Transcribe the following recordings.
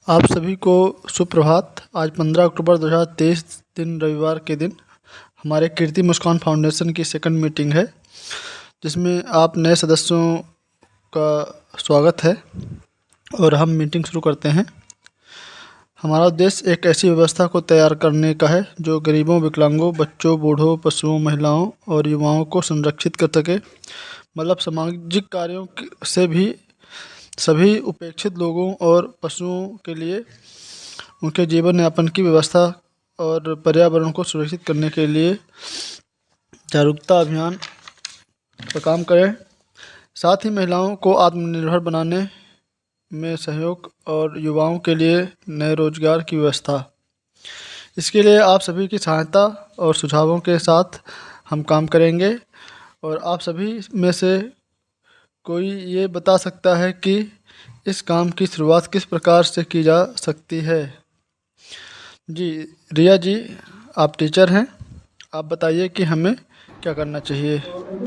आप सभी को सुप्रभात। आज 15 अक्टूबर 2023 दिन रविवार के दिन हमारे कीर्ति मुस्कान फाउंडेशन की सेकंड मीटिंग है, जिसमें आप नए सदस्यों का स्वागत है। और हम मीटिंग शुरू करते हैं। हमारा उद्देश्य एक ऐसी व्यवस्था को तैयार करने का है जो गरीबों, विकलांगों, बच्चों, बूढ़ों, पशुओं, महिलाओं और युवाओं को संरक्षित कर सके। मतलब सामाजिक कार्यों से भी सभी उपेक्षित लोगों और पशुओं के लिए उनके जीवन यापन की व्यवस्था और पर्यावरण को सुरक्षित करने के लिए जागरूकता अभियान का काम करें। साथ ही महिलाओं को आत्मनिर्भर बनाने में सहयोग और युवाओं के लिए नए रोजगार की व्यवस्था। इसके लिए आप सभी की सहायता और सुझावों के साथ हम काम करेंगे। और आप सभी में से कोई ये बता सकता है कि इस काम की शुरुआत किस प्रकार से की जा सकती है? जी, रिया जी, आप टीचर हैं, आप बताइए कि हमें क्या करना चाहिए। नहीं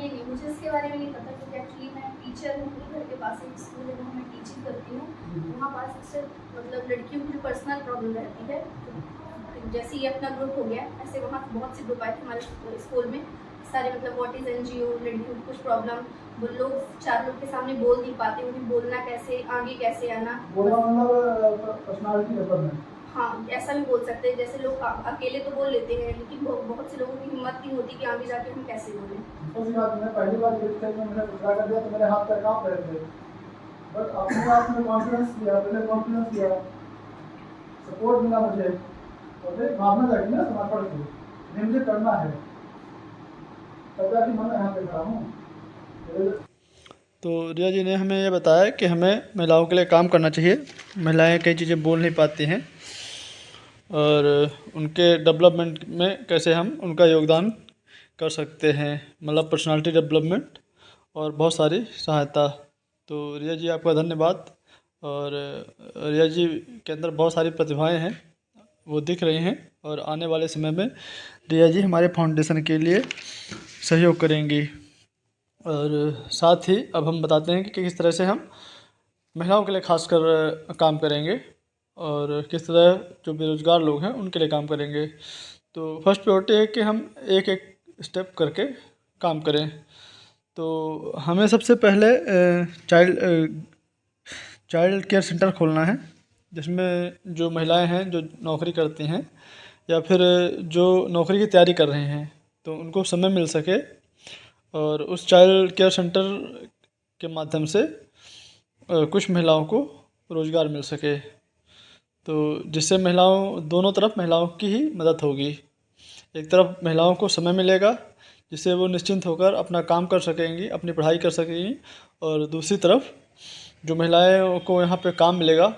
नहीं, मुझे इसके बारे में नहीं पता क्योंकि एक्चुअली मैं टीचर हूँ। मेरे घर के पास एक स्कूल है जहाँ मैं टीचिंग करती हूँ। वहाँ पास अक्सर मतलब लड़कियों की जो पर्सनल प्रॉब्लम रहती है, तो जैसे ये अपना ग्रुप हो गया, ऐसे वहाँ बहुत से ग्रुप आए थे हमारे स्कूल में। सारे मतलब व्हाट इज़ NGO, लड़कियों की कुछ प्रॉब्लम, वो लोग 4 लोग के सामने बोल नहीं पाते, उन्हें बोलना कैसे, आगे कैसे आना। हाँ, ऐसा भी बोल सकते हैं। जैसे लोग अकेले तो बोल लेते हैं, लेकिन बहुत से लोगों की हिम्मत नहीं होती कि आगे जाके हम कैसे बोलें। मैं पहली बार मैंने ट्राई कर दिया तो मेरे हाथ पैर कांप रहे थे, बट अपने आप में कॉन्फिडेंस लिया, पहले कॉन्फिडेंस लिया, सपोर्ट मिला मुझे, और फिर भावना जागी ना समर्पण की, ये मुझे करना है, तब जाके मैं यहाँ पे खड़ा हूँ। तो रिया जी ने हमें ये बताया कि हमें महिलाओं के लिए काम करना चाहिए। महिलाएं कई चीज़ें बोल नहीं पाती हैं और उनके डेवलपमेंट में कैसे हम उनका योगदान कर सकते हैं, मतलब पर्सनालिटी डेवलपमेंट और बहुत सारी सहायता। तो रिया जी, आपका धन्यवाद। और रिया जी के अंदर बहुत सारी प्रतिभाएं हैं, वो दिख रही हैं, और आने वाले समय में रिया जी हमारे फाउंडेशन के लिए सहयोग करेंगी। और साथ ही अब हम बताते हैं कि किस तरह से हम महिलाओं के लिए खासकर काम करेंगे और किस तरह जो बेरोज़गार लोग हैं उनके लिए काम करेंगे। तो फर्स्ट प्रायोरिटी है कि हम एक एक स्टेप करके काम करें। तो हमें सबसे पहले चाइल्ड केयर सेंटर खोलना है, जिसमें जो महिलाएं हैं जो नौकरी करती हैं या फिर जो नौकरी की तैयारी कर रहे हैं, तो उनको समय मिल सके और उस चाइल्ड केयर सेंटर के माध्यम से कुछ महिलाओं को रोज़गार मिल सके। तो जिससे महिलाओं, दोनों तरफ महिलाओं की ही मदद होगी। एक तरफ महिलाओं को समय मिलेगा जिससे वो निश्चिंत होकर अपना काम कर सकेंगी, अपनी पढ़ाई कर सकेंगी, और दूसरी तरफ जो महिलाओं को यहाँ पे काम मिलेगा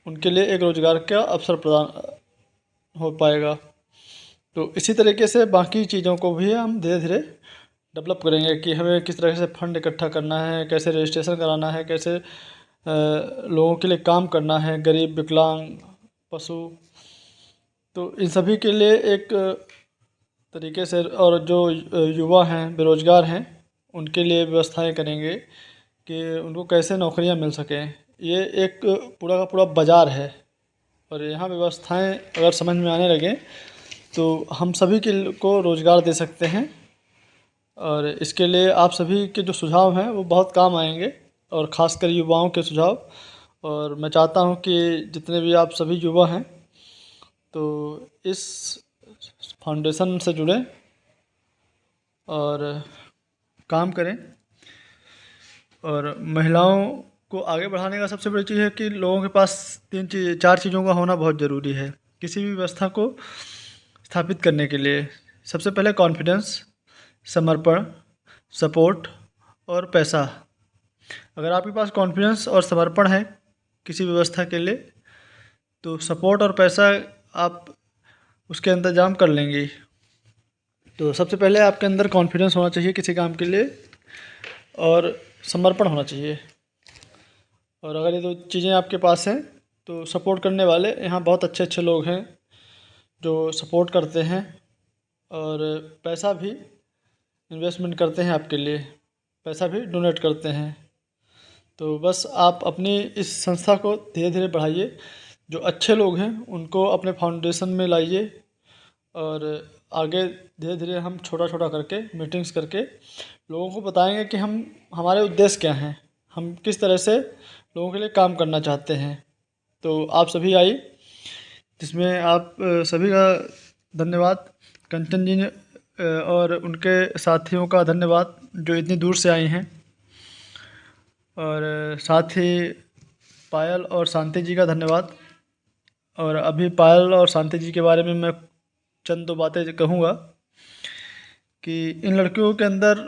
उनके लिए एक रोज़गार का अवसर प्रदान हो पाएगा। तो इसी तरीके से बाकी चीज़ों को भी हम धीरे धीरे डेवलप करेंगे कि हमें किस तरह से फंड इकट्ठा करना है, कैसे रजिस्ट्रेशन कराना है, कैसे लोगों के लिए काम करना है, गरीब, विकलांग, पशु। तो इन सभी के लिए एक तरीके से, और जो युवा हैं, बेरोज़गार हैं, उनके लिए व्यवस्थाएं करेंगे कि उनको कैसे नौकरियां मिल सकें। ये एक पूरा का पूरा बाज़ार है, और यहाँ व्यवस्थाएं अगर समझ में आने लगें तो हम सभी के को रोज़गार दे सकते हैं। और इसके लिए आप सभी के जो सुझाव हैं वो बहुत काम आएंगे, और ख़ासकर युवाओं के सुझाव। और मैं चाहता हूँ कि जितने भी आप सभी युवा हैं तो इस फाउंडेशन से जुड़ें और काम करें। और महिलाओं को आगे बढ़ाने का सबसे बड़ी चीज़ है कि लोगों के पास चार चीज़ों का होना बहुत ज़रूरी है किसी भी व्यवस्था को स्थापित करने के लिए। सबसे पहले कॉन्फिडेंस, समर्पण, सपोर्ट और पैसा। अगर आपके पास कॉन्फिडेंस और समर्पण है किसी व्यवस्था के लिए, तो सपोर्ट और पैसा आप उसके इंतज़ाम कर लेंगे। तो सबसे पहले आपके अंदर कॉन्फिडेंस होना चाहिए किसी काम के लिए, और समर्पण होना चाहिए। और अगर ये दो चीज़ें आपके पास हैं तो सपोर्ट करने वाले यहाँ बहुत अच्छे अच्छे लोग हैं जो सपोर्ट करते हैं, और पैसा भी इन्वेस्टमेंट करते हैं आपके लिए, पैसा भी डोनेट करते हैं। तो बस आप अपनी इस संस्था को धीरे धीरे बढ़ाइए, जो अच्छे लोग हैं उनको अपने फाउंडेशन में लाइए, और आगे धीरे धीरे हम छोटा छोटा करके मीटिंग्स करके लोगों को बताएंगे कि हम हमारे उद्देश्य क्या हैं, हम किस तरह से लोगों के लिए काम करना चाहते हैं। तो आप सभी आइए, जिसमें आप सभी का धन्यवाद, कंचन जी ने और उनके साथियों का धन्यवाद जो इतनी दूर से आए हैं, और साथ ही पायल और शांति जी का धन्यवाद। और अभी पायल और शांति जी के बारे में मैं चंद दो बातें कहूँगा कि इन लड़कियों के अंदर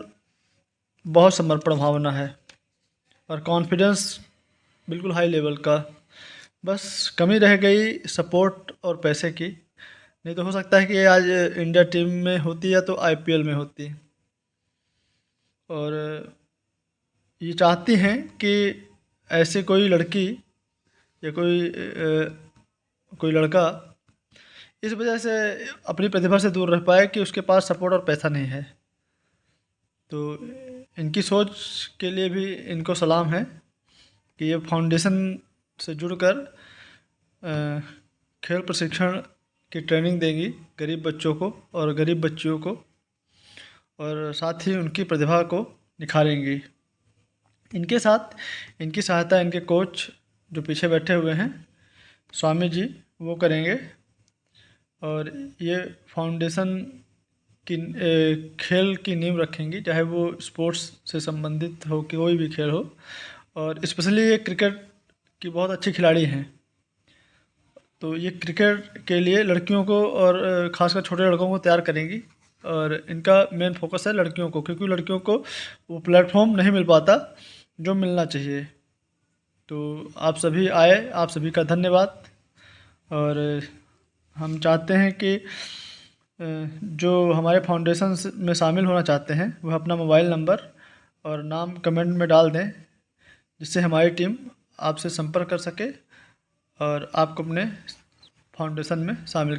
बहुत समर्पण भावना है और कॉन्फिडेंस बिल्कुल हाई लेवल का। बस कमी रह गई सपोर्ट और पैसे की, नहीं तो हो सकता है कि ये आज इंडिया टीम में होती या तो आईपीएल में होती। और ये चाहती हैं कि ऐसे कोई लड़की या कोई लड़का इस वजह से अपनी प्रतिभा से दूर रह पाए कि उसके पास सपोर्ट और पैसा नहीं है। तो इनकी सोच के लिए भी इनको सलाम है कि ये फाउंडेशन से जुड़कर खेल प्रशिक्षण की ट्रेनिंग देंगी गरीब बच्चों को और गरीब बच्चियों को, और साथ ही उनकी प्रतिभा को निखारेंगी। इनके साथ इनकी सहायता इनके कोच जो पीछे बैठे हुए हैं स्वामी जी वो करेंगे। और ये फाउंडेशन की खेल की नींव रखेंगी, चाहे वो स्पोर्ट्स से संबंधित हो कि कोई भी खेल हो। और स्पेशली ये क्रिकेट की बहुत अच्छी खिलाड़ी हैं, तो ये क्रिकेट के लिए लड़कियों को और ख़ासकर छोटे लड़कों को तैयार करेंगी। और इनका मेन फोकस है लड़कियों को, क्योंकि लड़कियों को वो प्लेटफॉर्म नहीं मिल पाता जो मिलना चाहिए। तो आप सभी आए, आप सभी का धन्यवाद। और हम चाहते हैं कि जो हमारे फाउंडेशन में शामिल होना चाहते हैं वह अपना मोबाइल नंबर और नाम कमेंट में डाल दें, जिससे हमारी टीम आपसे संपर्क कर सके और आपको अपने फाउंडेशन में शामिल